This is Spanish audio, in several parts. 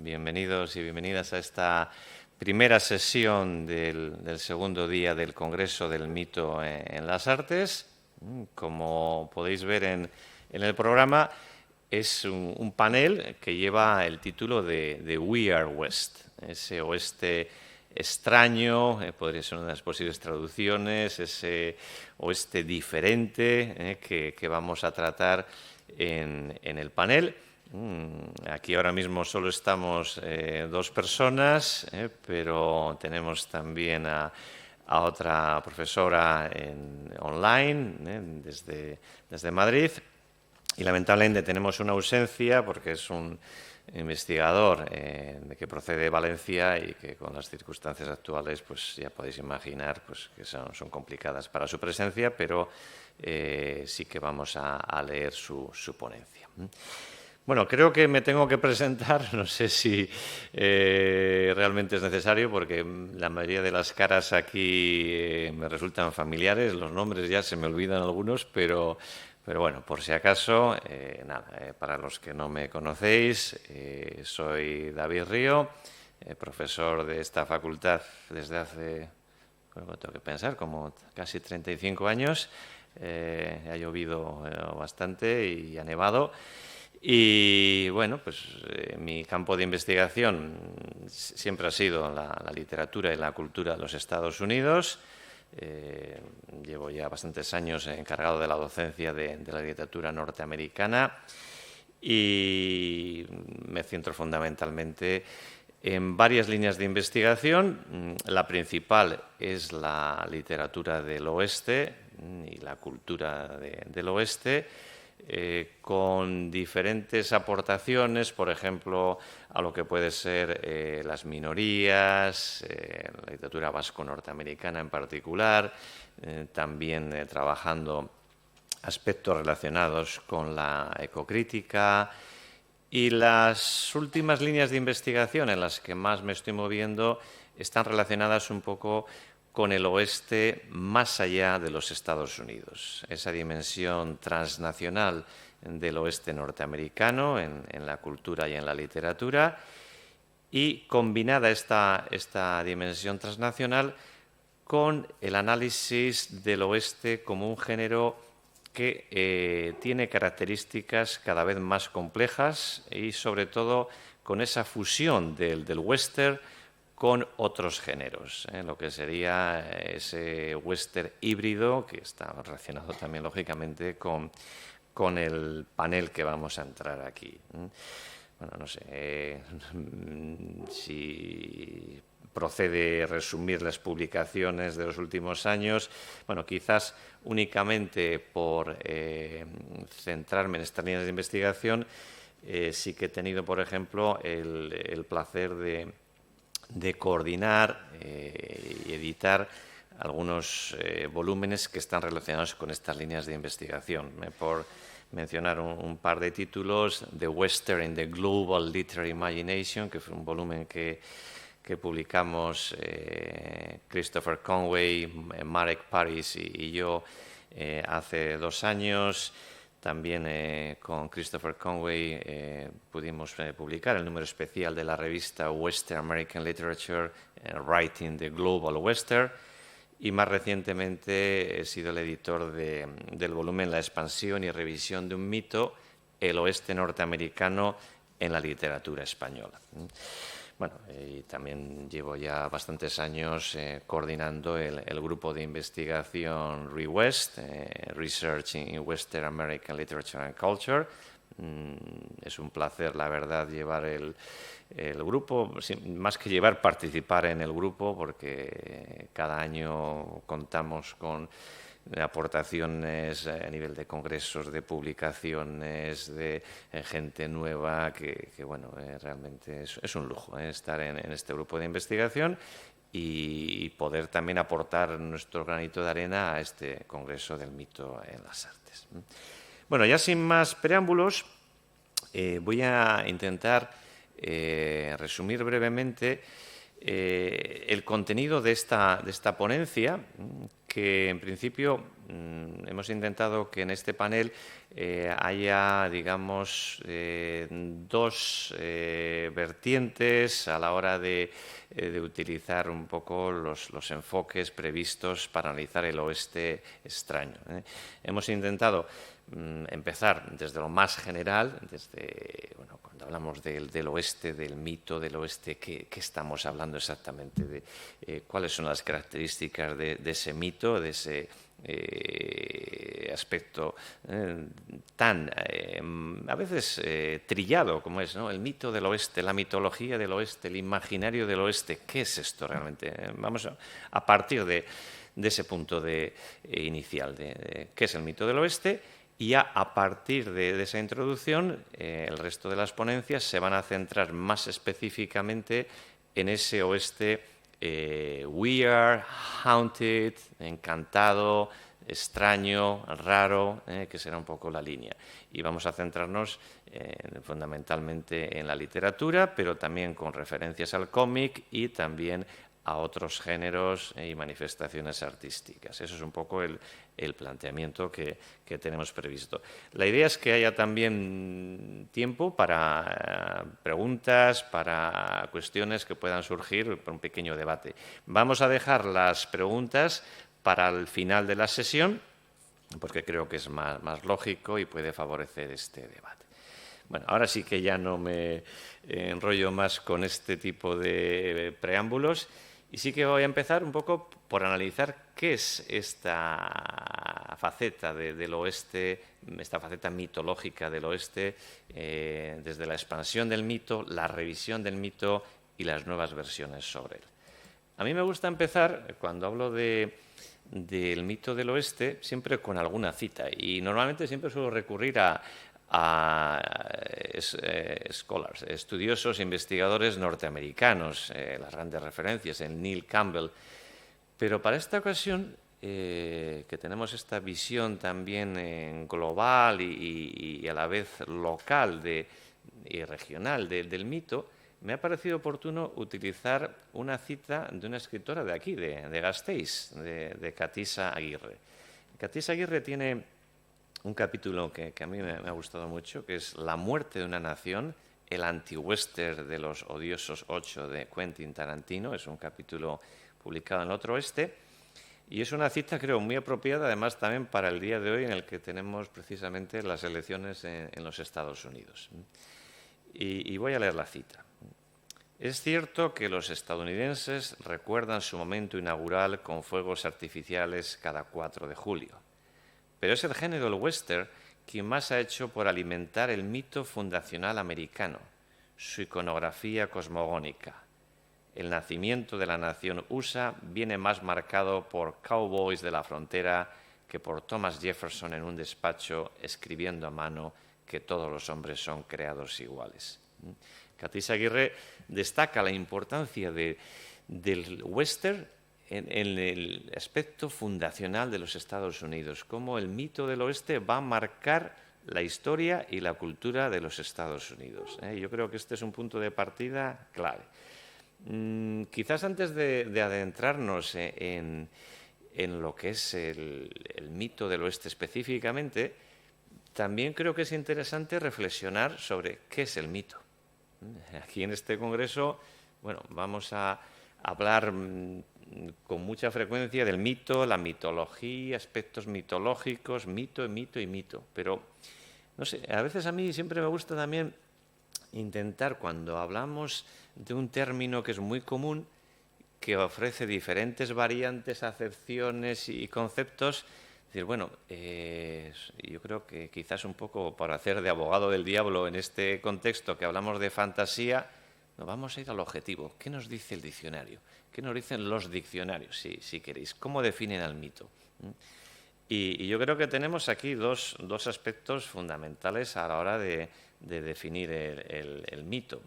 Bienvenidos y bienvenidas a esta primera sesión del segundo día del Congreso del Mito en las Artes. Como podéis ver en el programa, es un panel que lleva el título de We Are West, ese oeste extraño, podría ser una de las posibles traducciones, ese oeste diferente que vamos a tratar en el panel. Aquí ahora mismo solo estamos dos personas, pero tenemos también a otra profesora online desde Madrid, y lamentablemente tenemos una ausencia porque es un investigador que procede de Valencia y que con las circunstancias actuales pues ya podéis imaginar pues, que son complicadas para su presencia, pero sí que vamos a leer su ponencia. Bueno, creo que me tengo que presentar, no sé si realmente es necesario porque la mayoría de las caras aquí me resultan familiares, los nombres ya se me olvidan algunos, pero bueno, por si acaso, para los que no me conocéis, soy David Río, profesor de esta facultad desde hace, bueno, tengo que pensar, como casi 35 años, ha llovido bastante y ha nevado. Y bueno, pues mi campo de investigación siempre ha sido la literatura y la cultura de los Estados Unidos. Llevo ya bastantes años encargado de la docencia de la literatura norteamericana y me centro fundamentalmente en varias líneas de investigación. La principal es la literatura del oeste y la cultura del oeste, con diferentes aportaciones, por ejemplo, a lo que puede ser las minorías, la literatura vasco-norteamericana en particular, también trabajando aspectos relacionados con la ecocrítica. Y las últimas líneas de investigación en las que más me estoy moviendo están relacionadas un poco con el oeste más allá de los Estados Unidos, esa dimensión transnacional del oeste norteamericano en la cultura y en la literatura, y combinada esta dimensión transnacional con el análisis del oeste como un género que tiene características cada vez más complejas y sobre todo con esa fusión del western con otros géneros, lo que sería ese western híbrido que está relacionado también lógicamente con el panel que vamos a entrar aquí. Bueno, no sé si procede resumir las publicaciones de los últimos años. Bueno, quizás únicamente por centrarme en estas líneas de investigación, sí que he tenido, por ejemplo, el placer de coordinar y editar algunos volúmenes que están relacionados con estas líneas de investigación. Por mencionar un par de títulos: The Western in the Global Literary Imagination, que fue un volumen que publicamos Christopher Conway, Marek Paris y yo hace 2 años. También con Christopher Conway pudimos publicar el número especial de la revista Western American Literature, Writing the Global Western, y más recientemente he sido el editor del volumen La expansión y revisión de un mito, el oeste norteamericano en la literatura española. Bueno, y también llevo ya bastantes años coordinando el grupo de investigación ReWest, Research in Western American Literature and Culture. Es un placer, la verdad, llevar el grupo, más que llevar, participar en el grupo, porque cada año contamos con aportaciones a nivel de congresos, de publicaciones, de gente nueva, que bueno, realmente es un lujo estar en este grupo de investigación y poder también aportar nuestro granito de arena a este Congreso del Mito en las Artes. Bueno, ya sin más preámbulos, voy a intentar resumir brevemente el contenido de esta ponencia, que en principio hemos intentado que en este panel haya, digamos, dos vertientes a la hora de utilizar un poco los enfoques previstos para analizar el oeste extraño. Hemos intentado empezar desde lo más general, desde, bueno, cuando hablamos del oeste, del mito del oeste, ¿qué estamos hablando exactamente? De cuáles son las características de ese mito, de ese aspecto tan a veces trillado como es, ¿no? El mito del oeste, la mitología del oeste, el imaginario del oeste. ¿Qué es esto realmente? Vamos a partir de ese punto inicial de qué es el mito del oeste. Y ya a partir de esa introducción, el resto de las ponencias se van a centrar más específicamente en ese oeste weird, haunted, encantado, extraño, raro, que será un poco la línea. Y vamos a centrarnos fundamentalmente en la literatura, pero también con referencias al cómic y también a otros géneros y manifestaciones artísticas. Eso es un poco el planteamiento que tenemos previsto. La idea es que haya también tiempo para preguntas, para cuestiones que puedan surgir por un pequeño debate. Vamos a dejar las preguntas para el final de la sesión, porque creo que es más lógico y puede favorecer este debate. Bueno, ahora sí que ya no me enrollo más con este tipo de preámbulos y sí que voy a empezar un poco por analizar qué es esta faceta del oeste, esta faceta mitológica del oeste, desde la expansión del mito, la revisión del mito y las nuevas versiones sobre él. A mí me gusta empezar, cuando hablo del mito del oeste, siempre con alguna cita y normalmente siempre suelo recurrir a scholars, estudiosos, investigadores norteamericanos, las grandes referencias, en Neil Campbell. Pero para esta ocasión, que tenemos esta visión también global y a la vez local y regional del mito, me ha parecido oportuno utilizar una cita de una escritora de aquí, de Gasteiz, de Katisa Aguirre. Katisa Aguirre tiene un capítulo que a mí me ha gustado mucho, que es La muerte de una nación, el anti-western de los odiosos 8 de Quentin Tarantino. Es un capítulo publicado en el Otro Oeste y es una cita, creo, muy apropiada, además también para el día de hoy en el que tenemos precisamente las elecciones en los Estados Unidos. Y voy a leer la cita. Es cierto que los estadounidenses recuerdan su momento inaugural con fuegos artificiales cada 4 de julio. Pero es el género del western quien más ha hecho por alimentar el mito fundacional americano, su iconografía cosmogónica. El nacimiento de la nación USA viene más marcado por cowboys de la frontera que por Thomas Jefferson en un despacho escribiendo a mano que todos los hombres son creados iguales. Katisa Aguirre destaca la importancia del western en el aspecto fundacional de los Estados Unidos, cómo el mito del oeste va a marcar la historia y la cultura de los Estados Unidos. Yo creo que este es un punto de partida clave. Quizás antes de adentrarnos en lo que es el mito del oeste específicamente, también creo que es interesante reflexionar sobre qué es el mito. Aquí en este congreso, bueno, vamos a hablar con mucha frecuencia del mito, la mitología, aspectos mitológicos, mito, y mito. Pero, no sé, a veces a mí siempre me gusta también intentar, cuando hablamos de un término que es muy común, que ofrece diferentes variantes, acepciones y conceptos, decir, bueno, yo creo que quizás un poco para hacer de abogado del diablo en este contexto que hablamos de fantasía, nos vamos a ir al objetivo. ¿Qué nos dice el diccionario? ¿Qué nos dicen los diccionarios, si queréis? ¿Cómo definen al mito? Y yo creo que tenemos aquí dos aspectos fundamentales a la hora de definir el mito.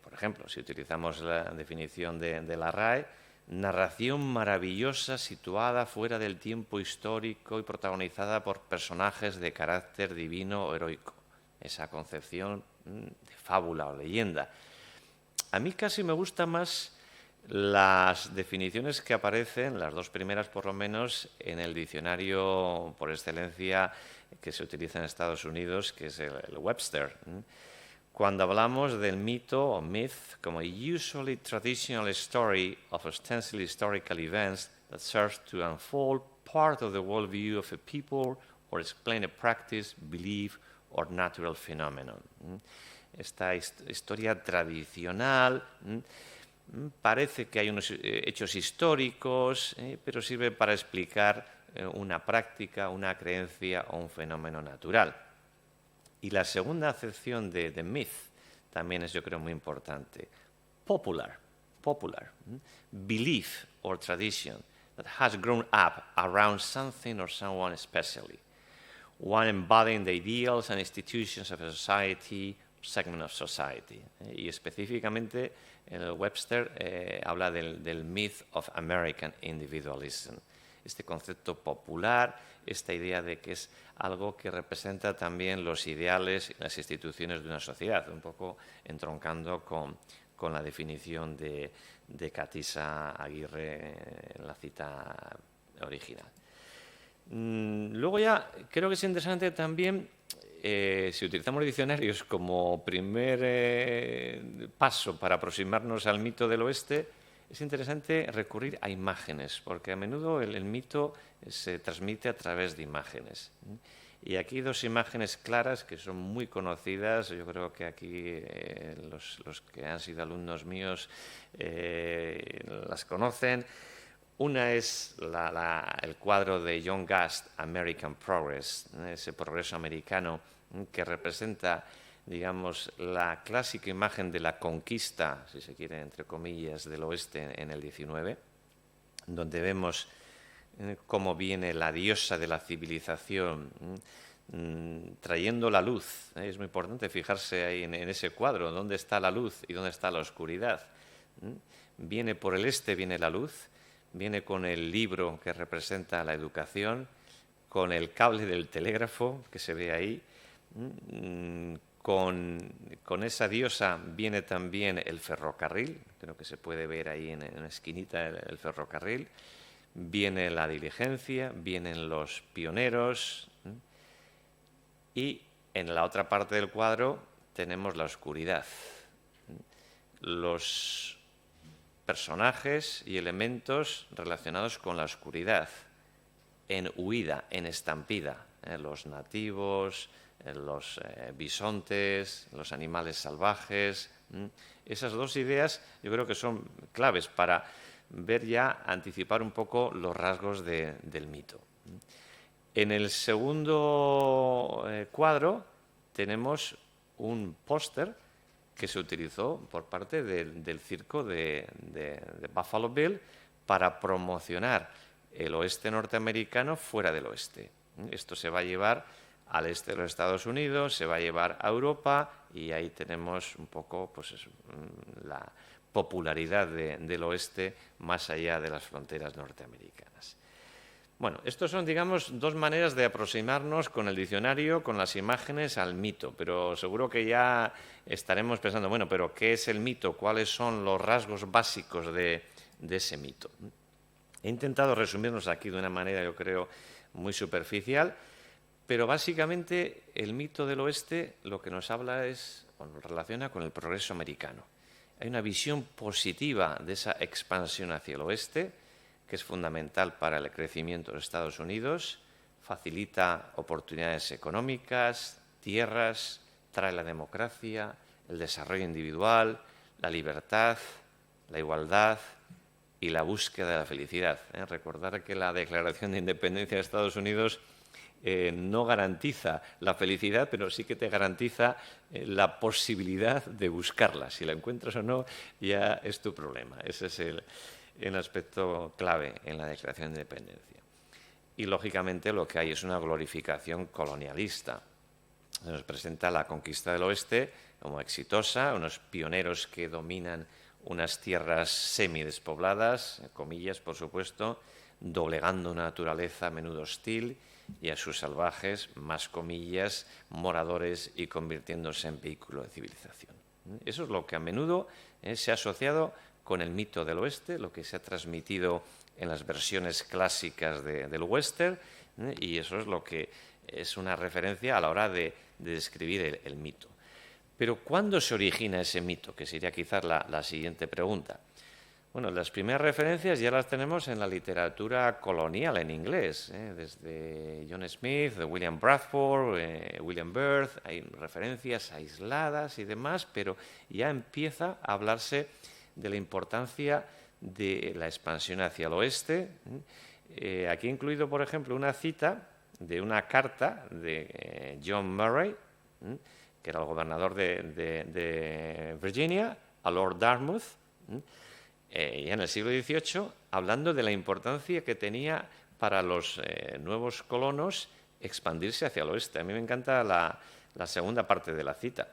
Por ejemplo, si utilizamos la definición de la RAE, narración maravillosa situada fuera del tiempo histórico y protagonizada por personajes de carácter divino o heroico. Esa concepción de fábula o leyenda. A mí casi me gustan más las definiciones que aparecen, las dos primeras por lo menos, en el diccionario por excelencia que se utiliza en Estados Unidos, que es el Webster. Cuando hablamos del mito o myth como a usually traditional story of ostensibly historical events that serves to unfold part of the worldview of a people or explain a practice, belief or natural phenomenon. Esta historia tradicional parece que hay unos hechos históricos, pero sirve para explicar una práctica, una creencia o un fenómeno natural. Y la segunda acepción de myth también es, yo creo, muy importante. Popular, belief or tradition that has grown up around something or someone especially. One embodying the ideals and institutions of a society, segment of society. Y específicamente el Webster habla del myth of American individualism. Este concepto popular, esta idea de que es algo que representa también los ideales y las instituciones de una sociedad, un poco entroncando con la definición de Catisa Aguirre en la cita original. Luego ya creo que es interesante también, si utilizamos diccionarios como primer paso para aproximarnos al mito del oeste, es interesante recurrir a imágenes, porque a menudo el mito se transmite a través de imágenes. Y aquí dos imágenes claras que son muy conocidas, yo creo que aquí los que han sido alumnos míos las conocen. Una es el cuadro de John Gast, American Progress, ese progreso americano que representa, digamos, la clásica imagen de la conquista, si se quiere, entre comillas, del oeste en el 19, donde vemos cómo viene la diosa de la civilización trayendo la luz. Es muy importante fijarse ahí en ese cuadro, dónde está la luz y dónde está la oscuridad. Viene por el este, viene la luz, viene con el libro que representa la educación, con el cable del telégrafo que se ve ahí. Con esa diosa viene también el ferrocarril, creo que se puede ver ahí en la esquinita el ferrocarril, viene la diligencia, vienen los pioneros y en la otra parte del cuadro tenemos la oscuridad. Los personajes y elementos relacionados con la oscuridad, en huida, en estampida, los nativos, los bisontes, los animales salvajes. Esas dos ideas yo creo que son claves para ver ya, anticipar un poco los rasgos del mito. En el segundo cuadro tenemos un póster que se utilizó por parte del circo de Buffalo Bill para promocionar el oeste norteamericano fuera del oeste. Esto se va a llevar al este de los Estados Unidos, se va a llevar a Europa y ahí tenemos un poco pues, la popularidad del oeste más allá de las fronteras norteamericanas. Bueno, estos son, digamos, dos maneras de aproximarnos con el diccionario, con las imágenes, al mito, pero seguro que ya estaremos pensando, bueno, pero ¿qué es el mito? ¿Cuáles son los rasgos básicos de ese mito? He intentado resumirnos aquí de una manera, yo creo, muy superficial, pero básicamente el mito del oeste lo que nos habla es, o nos relaciona con el progreso americano. Hay una visión positiva de esa expansión hacia el oeste, que es fundamental para el crecimiento de los Estados Unidos, facilita oportunidades económicas, tierras, trae la democracia, el desarrollo individual, la libertad, la igualdad y la búsqueda de la felicidad. Recordar que la Declaración de Independencia de Estados Unidos no garantiza la felicidad, pero sí que te garantiza la posibilidad de buscarla. Si la encuentras o no, ya es tu problema. Ese es el aspecto clave en la Declaración de Independencia. Y, lógicamente, lo que hay es una glorificación colonialista. Se nos presenta la conquista del oeste como exitosa, unos pioneros que dominan unas tierras semidespobladas, comillas, por supuesto, doblegando una naturaleza a menudo hostil y a sus salvajes, más comillas, moradores y convirtiéndose en vehículo de civilización. Eso es lo que a menudo se ha asociado con el mito del oeste, lo que se ha transmitido en las versiones clásicas del western, y eso es lo que es una referencia a la hora de describir el mito. Pero ¿cuándo se origina ese mito? Que sería quizás la siguiente pregunta. Bueno, las primeras referencias ya las tenemos en la literatura colonial en inglés, desde John Smith, William Bradford, William Byrd, hay referencias aisladas y demás, pero ya empieza a hablarse de la importancia de la expansión hacia el oeste. Aquí he incluido, por ejemplo, una cita de una carta de John Murray, que era el gobernador de Virginia, a Lord Dartmouth, ya en el siglo XVIII, hablando de la importancia que tenía para los nuevos colonos expandirse hacia el oeste. A mí me encanta la segunda parte de la cita.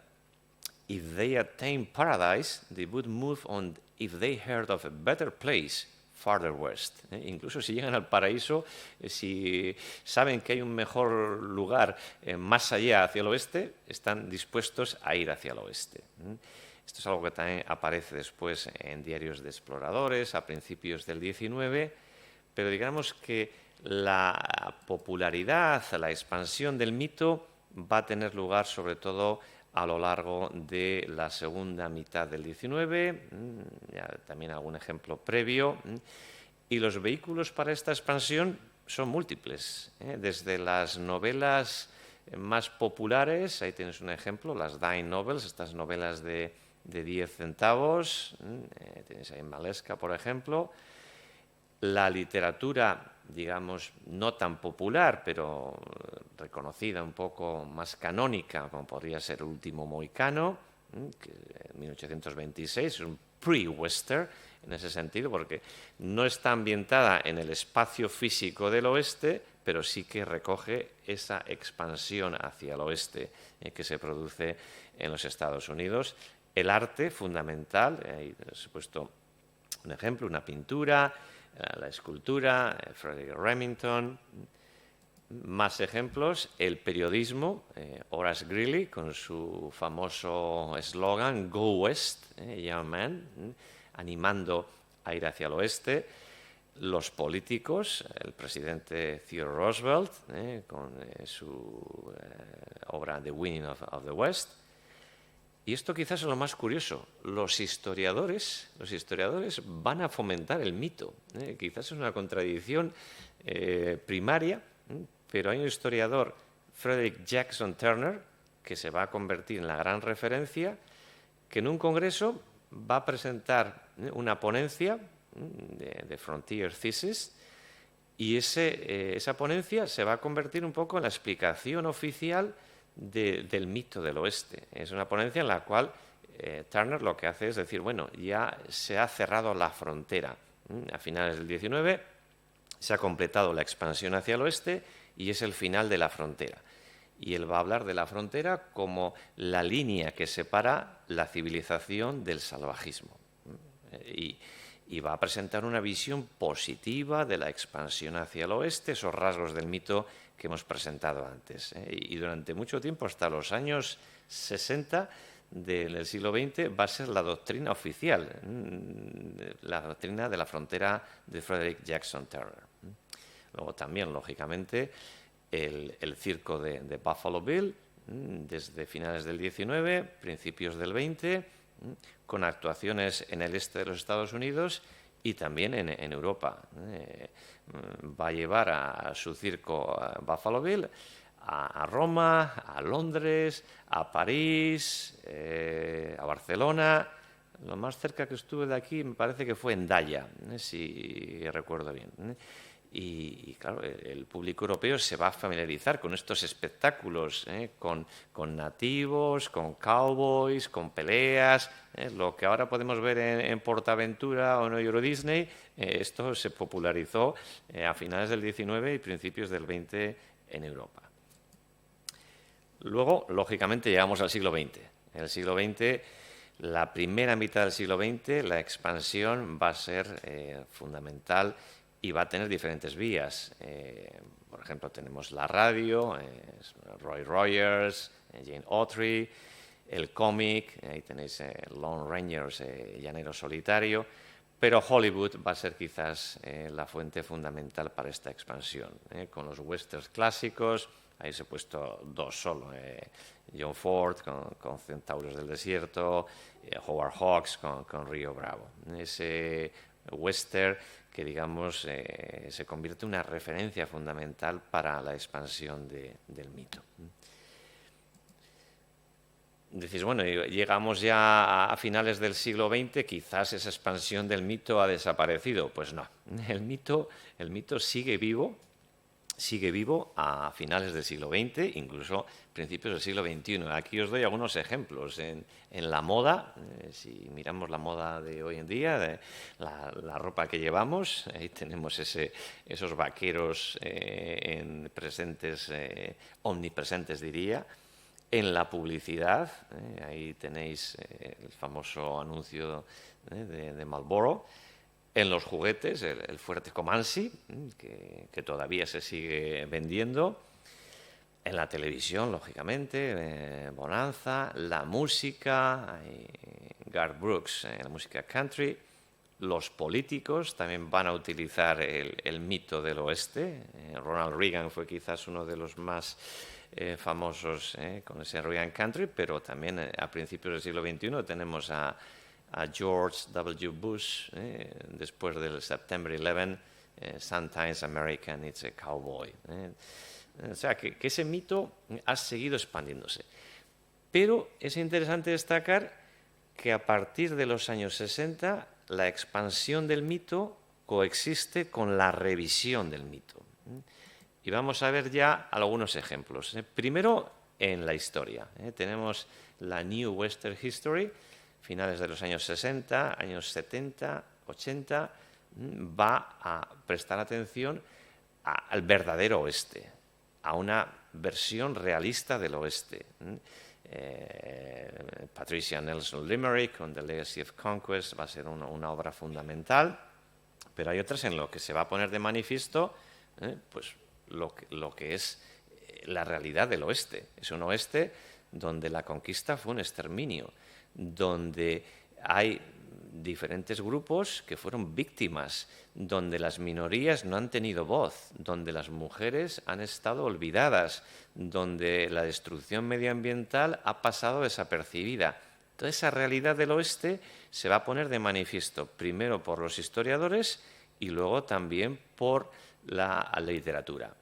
If they attain paradise, they would move on if they heard of a better place farther west. Incluso si llegan al paraíso, si saben que hay un mejor lugar más allá hacia el oeste, están dispuestos a ir hacia el oeste. Esto es algo que también aparece después en diarios de exploradores a principios del XIX, pero digamos que la popularidad, la expansión del mito va a tener lugar sobre todo a lo largo de la segunda mitad del XIX, ya también algún ejemplo previo, y los vehículos para esta expansión son múltiples, desde las novelas más populares, ahí tienes un ejemplo, las dime novels, estas novelas de 10 centavos, tenéis ahí Maleska, por ejemplo, la literatura, digamos, no tan popular, pero reconocida, un poco más canónica, como podría ser El último mohicano, que en 1826 es un pre-western en ese sentido, porque no está ambientada en el espacio físico del oeste, pero sí que recoge esa expansión hacia el oeste que se produce en los Estados Unidos. El arte fundamental, ahí os he puesto un ejemplo, una pintura, la escultura, Frederick Remington. Más ejemplos, el periodismo, Horace Greeley con su famoso eslogan Go West, young man, animando a ir hacia el oeste. Los políticos, el presidente Theodore Roosevelt con su obra The Winning of the West. Y esto quizás es lo más curioso, los historiadores van a fomentar el mito. Quizás es una contradicción primaria, pero hay un historiador, Frederick Jackson Turner, que se va a convertir en la gran referencia, que en un congreso va a presentar una ponencia de Frontier Thesis, y esa ponencia se va a convertir un poco en la explicación oficial del mito del oeste. Es una ponencia en la cual Turner lo que hace es decir, bueno, ya se ha cerrado la frontera. A finales del XIX se ha completado la expansión hacia el oeste y es el final de la frontera. Y él va a hablar de la frontera como la línea que separa la civilización del salvajismo. Y va a presentar una visión positiva de la expansión hacia el oeste, esos rasgos del mito que hemos presentado antes. Y durante mucho tiempo, hasta los años 60 del siglo XX, va a ser la doctrina oficial, la doctrina de la frontera de Frederick Jackson Turner. Luego también, lógicamente, el circo de Buffalo Bill, desde finales del XIX, principios del XX, con actuaciones en el este de los Estados Unidos y también en Europa. Va a llevar a su circo a Buffalo Bill a Roma, a Londres, a París, a Barcelona. Lo más cerca que estuve de aquí me parece que fue en Daya, si recuerdo bien. Y claro, el público europeo se va a familiarizar con estos espectáculos, con nativos, con cowboys, con peleas. Lo que ahora podemos ver en PortAventura o en Euro Disney, esto se popularizó a finales del XIX y principios del XX en Europa. Luego, lógicamente, llegamos al siglo XX. En el siglo XX, la primera mitad del siglo XX, la expansión va a ser fundamental y va a tener diferentes vías. Por ejemplo, tenemos la radio, Roy Rogers, Jane Autry, el cómic, ahí tenéis Lone Rangers, Llanero Solitario, pero Hollywood va a ser quizás la fuente fundamental para esta expansión, con los westerns clásicos. Ahí os he puesto dos solo, John Ford con Centauros del Desierto, Howard Hawks con Río Bravo. Ese western que, digamos, se convierte en una referencia fundamental para la expansión del mito. Decís, bueno, llegamos ya a finales del siglo XX, quizás esa expansión del mito ha desaparecido. Pues no, el mito sigue vivo a finales del siglo XX, incluso principios del siglo XXI. Aquí os doy algunos ejemplos. En la moda, si miramos la moda de hoy en día, de la ropa que llevamos, ahí tenemos esos vaqueros presentes, omnipresentes diría. En la publicidad, ahí tenéis el famoso anuncio de Marlboro. En los juguetes, el fuerte Comanche, que todavía se sigue vendiendo. En la televisión, lógicamente, Bonanza. La música, Garth Brooks, la música country. Los políticos también van a utilizar el mito del oeste. Ronald Reagan fue quizás uno de los más famosos con ese Reagan Country, pero también a principios del siglo XXI tenemos a George W. Bush, después del September 11, Sometimes America Needs a Cowboy. O sea, que ese mito ha seguido expandiéndose. Pero es interesante destacar que a partir de los años 60 la expansión del mito coexiste con la revisión del mito. Y vamos a ver ya algunos ejemplos. Primero, en la historia. Tenemos la New Western History, finales de los años 60, años 70, 80, va a prestar atención al verdadero oeste, a una versión realista del oeste. Patricia Nelson Limerick con The Legacy of Conquest va a ser una obra fundamental, pero hay otras en lo que se va a poner de manifiesto pues lo que es la realidad del oeste. Es un oeste donde la conquista fue un exterminio, donde hay diferentes grupos que fueron víctimas, donde las minorías no han tenido voz, donde las mujeres han estado olvidadas, donde la destrucción medioambiental ha pasado desapercibida. Toda esa realidad del oeste se va a poner de manifiesto primero por los historiadores y luego también por la literatura.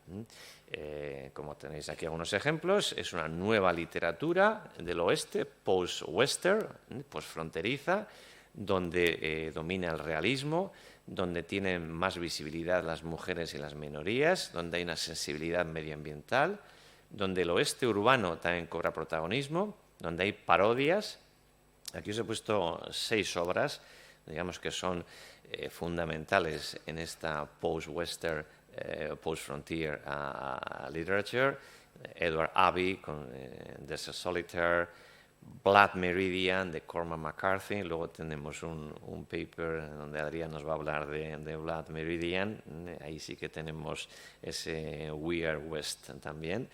Como tenéis aquí algunos ejemplos, es una nueva literatura del oeste, post-western, post-fronteriza, donde domina el realismo, donde tienen más visibilidad las mujeres y las minorías, donde hay una sensibilidad medioambiental, donde el oeste urbano también cobra protagonismo, donde hay parodias. Aquí os he puesto 6 obras, digamos que son fundamentales en esta post-western, post-frontier literature. Edward Abbey con Desert Solitaire, Blood Meridian de Cormac McCarthy. Luego tenemos un paper donde Adrián nos va a hablar de Blood Meridian. Ahí sí que tenemos ese Weird West también.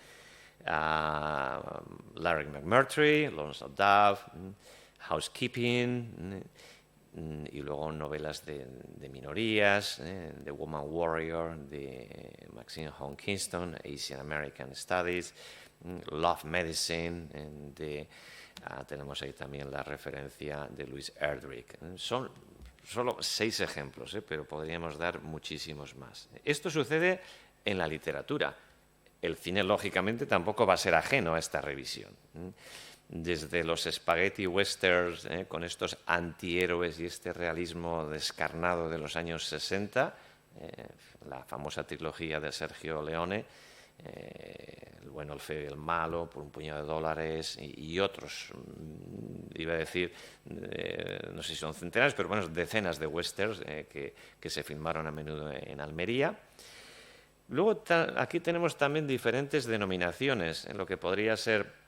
Larry McMurtry, Lawrence of Dove, Housekeeping, y luego novelas de minorías, The Woman Warrior de Maxine Hong Kingston, Asian American Studies, Love Medicine tenemos ahí también la referencia de Louise Erdrich. Son solo 6 ejemplos, pero podríamos dar muchísimos más. Esto sucede en la literatura. El cine, lógicamente, tampoco va a ser ajeno a esta revisión. Desde los spaghetti westerns, con estos antihéroes y este realismo descarnado de los años 60, la famosa trilogía de Sergio Leone, El bueno, el feo y el malo, Por un puñado de dólares y otros, iba a decir, no sé si son centenares, pero bueno, decenas de westerns que se filmaron a menudo en Almería. Luego aquí tenemos también diferentes denominaciones en lo que podría ser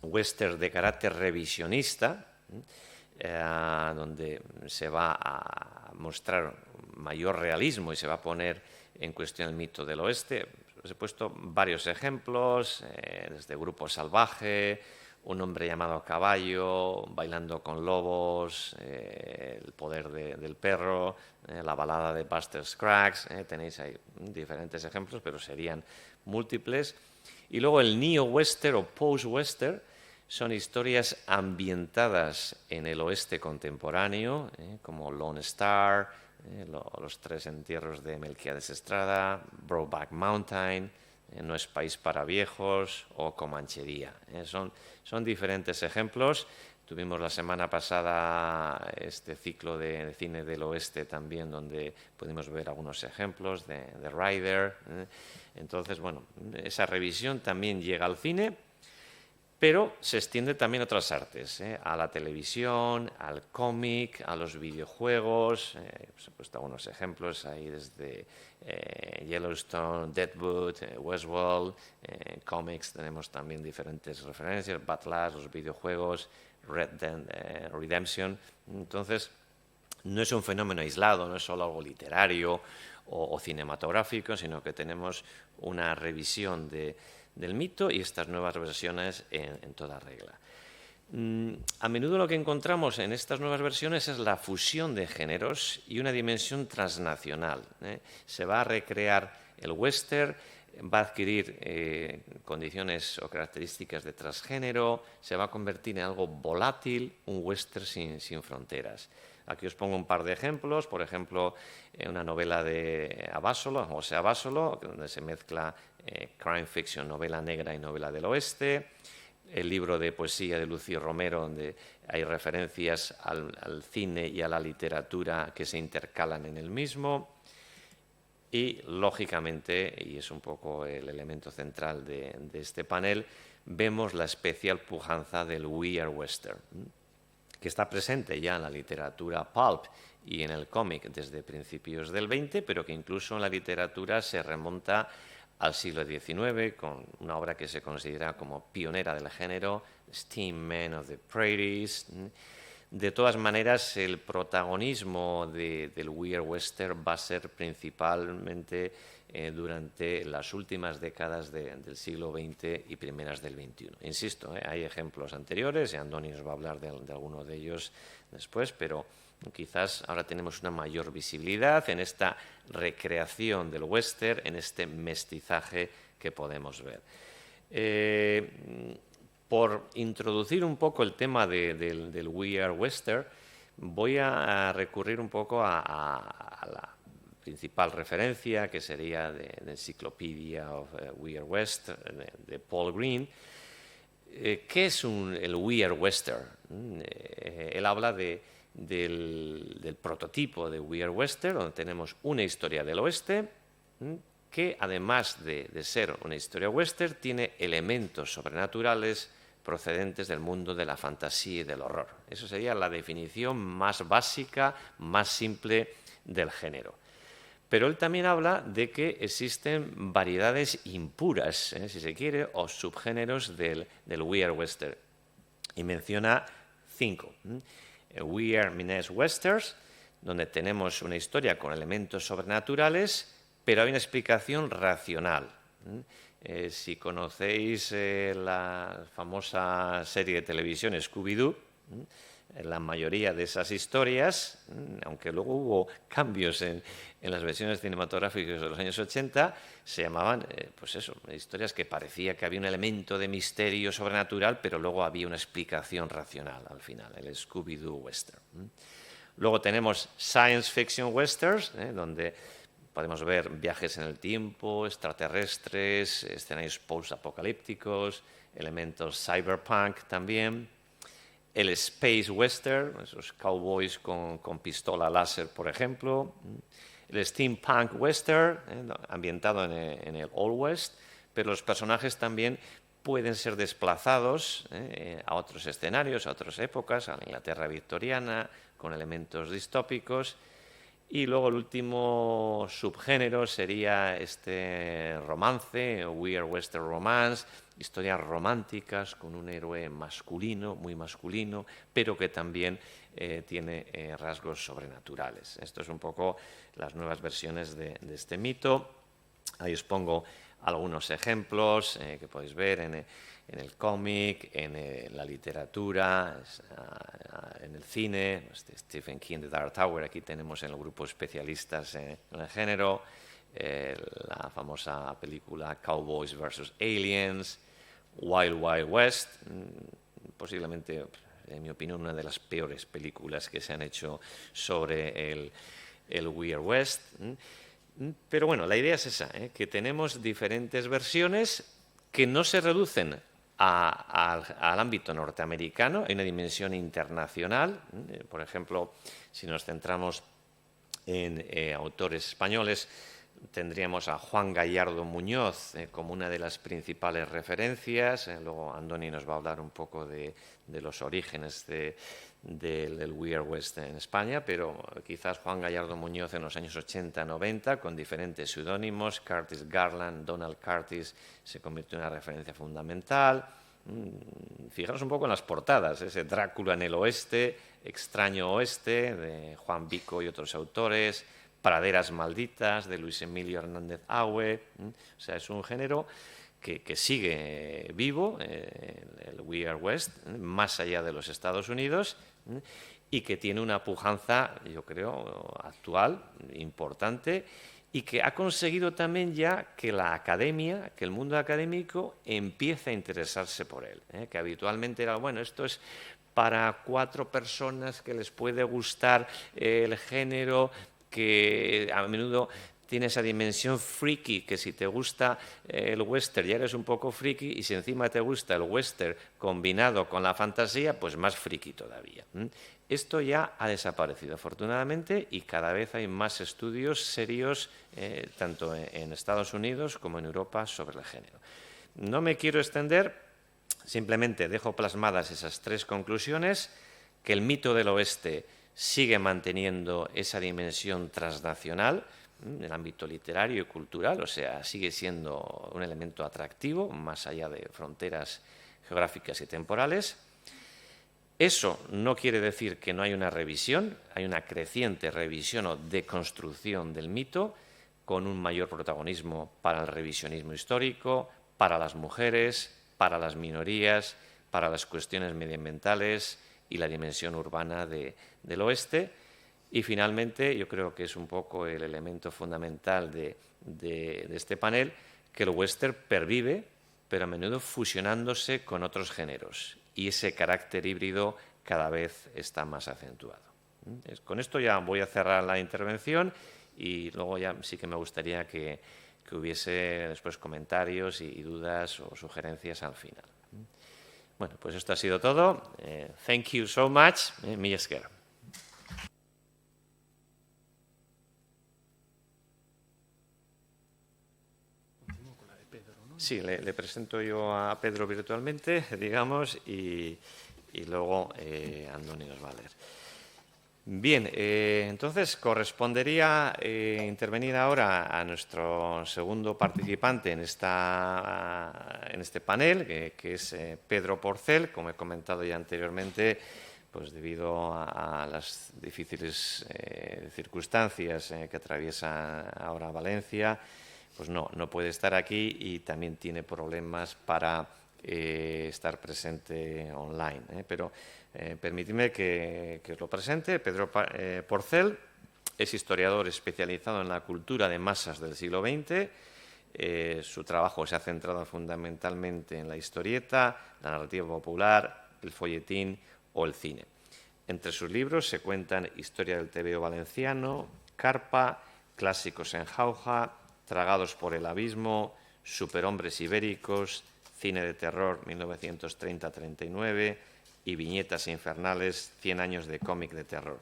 western de carácter revisionista, donde se va a mostrar mayor realismo y se va a poner en cuestión el mito del oeste. Os he puesto varios ejemplos, desde Grupo Salvaje, Un hombre llamado Caballo, Bailando con lobos, El poder del perro, la balada de Buster Scruggs. Tenéis ahí diferentes ejemplos, pero serían múltiples. Y luego el neo-western o post-western son historias ambientadas en el oeste contemporáneo, como Lone Star, Los tres entierros de Melquiades Estrada, Brokeback Mountain, No es país para viejos o Comanchería. Son diferentes ejemplos. Tuvimos la semana pasada este ciclo de cine del oeste también, donde pudimos ver algunos ejemplos de Rider. Entonces, bueno, esa revisión también llega al cine, pero se extiende también a otras artes, a la televisión, al cómic, a los videojuegos. Os he puesto algunos ejemplos ahí desde Yellowstone, Deadwood, Westworld, cómics tenemos también diferentes referencias, Battle, los videojuegos, Red Dead Redemption. Entonces, no es un fenómeno aislado, no es solo algo literario o cinematográfico, sino que tenemos una revisión del mito y estas nuevas versiones en toda regla. A menudo lo que encontramos en estas nuevas versiones es la fusión de géneros y una dimensión transnacional. Se va a recrear el western, va a adquirir condiciones o características de transgénero, se va a convertir en algo volátil, un western sin fronteras. Aquí os pongo un par de ejemplos, por ejemplo, una novela de Abasolo, José Abasolo, donde se mezcla crime fiction, novela negra y novela del oeste, el libro de poesía de Lucio Romero, donde hay referencias al cine y a la literatura que se intercalan en el mismo. Y, lógicamente, y es un poco el elemento central de este panel, vemos la especial pujanza del weird western, que está presente ya en la literatura pulp y en el cómic desde principios del XX, pero que incluso en la literatura se remonta al siglo XIX, con una obra que se considera como pionera del género, Steam Men of the Prairies. De todas maneras, el protagonismo del weird western va a ser principalmente durante las últimas décadas del siglo XX y primeras del XXI. Insisto, hay ejemplos anteriores, y Andoni nos va a hablar de alguno de ellos después, pero quizás ahora tenemos una mayor visibilidad en esta recreación del western, en este mestizaje que podemos ver. Por introducir un poco el tema del weird western, voy a recurrir un poco a la principal referencia, que sería de Encyclopedia of Weird West, de Paul Green. ¿Qué es el weird western? Él habla del prototipo de weird western, donde tenemos una historia del oeste, que además de ser una historia western, tiene elementos sobrenaturales procedentes del mundo de la fantasía y del horror. Eso sería la definición más básica, más simple del género. Pero él también habla de que existen variedades impuras, si se quiere, o subgéneros del weird western. Y menciona 5. Weird Minnesota Westerns, donde tenemos una historia con elementos sobrenaturales, pero hay una explicación racional. Si conocéis la famosa serie de televisión Scooby-Doo, la mayoría de esas historias, aunque luego hubo cambios en las versiones cinematográficas de los años 80, se llamaban, pues eso, historias que parecía que había un elemento de misterio sobrenatural, pero luego había una explicación racional al final, el Scooby-Doo western. Luego tenemos science fiction westerns, donde podemos ver viajes en el tiempo, extraterrestres, escenarios post-apocalípticos, elementos cyberpunk también. El space western, esos cowboys con pistola láser, por ejemplo. El steampunk western, ambientado en el Old West, pero los personajes también pueden ser desplazados a otros escenarios, a otras épocas, a la Inglaterra victoriana, con elementos distópicos. Y luego el último subgénero sería este romance, Weird Western Romance, historias románticas con un héroe masculino, muy masculino, pero que también tiene rasgos sobrenaturales. Esto es un poco las nuevas versiones de este mito. Ahí os pongo algunos ejemplos que podéis ver en en el cómic, en la literatura, en el cine, Stephen King, The Dark Tower, aquí tenemos en el grupo especialistas en el género, la famosa película Cowboys vs. Aliens, Wild Wild West, posiblemente, en mi opinión, una de las peores películas que se han hecho sobre el Weird West. Pero bueno, la idea es esa, que tenemos diferentes versiones que no se reducen al ámbito norteamericano, hay una dimensión internacional. Por ejemplo, si nos centramos en autores españoles, tendríamos a Juan Gallardo Muñoz como una de las principales referencias. Luego Andoni nos va a hablar un poco de los orígenes del Weird West en España, pero quizás Juan Gallardo Muñoz en los años 80-90, con diferentes seudónimos, Curtis Garland, Donald Curtis, se convirtió en una referencia fundamental. Fijaros un poco en las portadas, ese Drácula en el oeste, Extraño Oeste, de Juan Vico y otros autores, Praderas Malditas, de Luis Emilio Hernández Aue. O sea, es un género que sigue vivo, el Weird West, más allá de los Estados Unidos, y que tiene una pujanza, yo creo, actual, importante, y que ha conseguido también ya que la academia, que el mundo académico empiece a interesarse por él, que habitualmente era, bueno, esto es para 4 personas que les puede gustar el género, que a menudo tiene esa dimensión friki, que si te gusta el western ya eres un poco friki, y si encima te gusta el western combinado con la fantasía, pues más friki todavía. Esto ya ha desaparecido, afortunadamente, y cada vez hay más estudios serios, tanto en Estados Unidos como en Europa, sobre el género. No me quiero extender, simplemente dejo plasmadas esas 3 conclusiones: que el mito del oeste sigue manteniendo esa dimensión transnacional en el ámbito literario y cultural, o sea, sigue siendo un elemento atractivo más allá de fronteras geográficas y temporales. Eso no quiere decir que no hay una revisión, hay una creciente revisión o deconstrucción del mito, con un mayor protagonismo para el revisionismo histórico, para las mujeres, para las minorías, para las cuestiones medioambientales y la dimensión urbana del oeste. Y finalmente, yo creo que es un poco el elemento fundamental de este panel, que el western pervive, pero a menudo fusionándose con otros géneros, y ese carácter híbrido cada vez está más acentuado. Con esto ya voy a cerrar la intervención, y luego ya sí que me gustaría que hubiese después comentarios y dudas o sugerencias al final. Bueno, pues esto ha sido todo. Thank you so much. Mi esker. Sí, le presento yo a Pedro virtualmente, digamos, y luego Andoni nos va a leer. Bien, entonces correspondería intervenir ahora a nuestro segundo participante en este panel, que es Pedro Porcel. Como he comentado ya anteriormente, pues debido a las difíciles circunstancias que atraviesa ahora Valencia, pues no puede estar aquí, y también tiene problemas para estar presente online. Pero permitidme que os lo presente. Pedro Porcel es historiador especializado en la cultura de masas del siglo XX. Su trabajo se ha centrado fundamentalmente en la historieta, la narrativa popular, el folletín o el cine. Entre sus libros se cuentan Historia del TVO valenciano, Carpa, Clásicos en jauja, Tragados por el abismo, Superhombres ibéricos, Cine de terror 1930-39 y Viñetas infernales, 100 años de cómic de terror.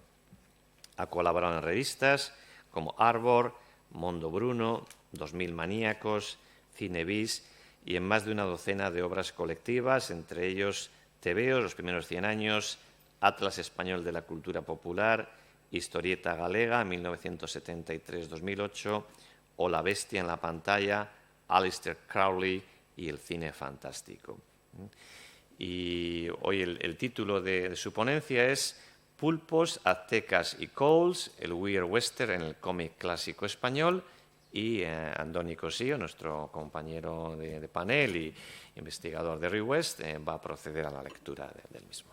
Ha colaborado en revistas como Arbor, Mondo Bruno, 2000 Maníacos, Cine Bis, y en más de una docena de obras colectivas, entre ellos TVO, Los primeros 100 años, Atlas Español de la Cultura Popular, Historieta Galega, 1973-2008, o La Bestia en la pantalla, Aleister Crowley y el cine fantástico. Y hoy el título de su ponencia es Pulpos, aztecas y Coles, el Weird Western en el cómic clásico español, y Andoni Cosío, nuestro compañero de panel y investigador de RIWEST, va a proceder a la lectura del mismo.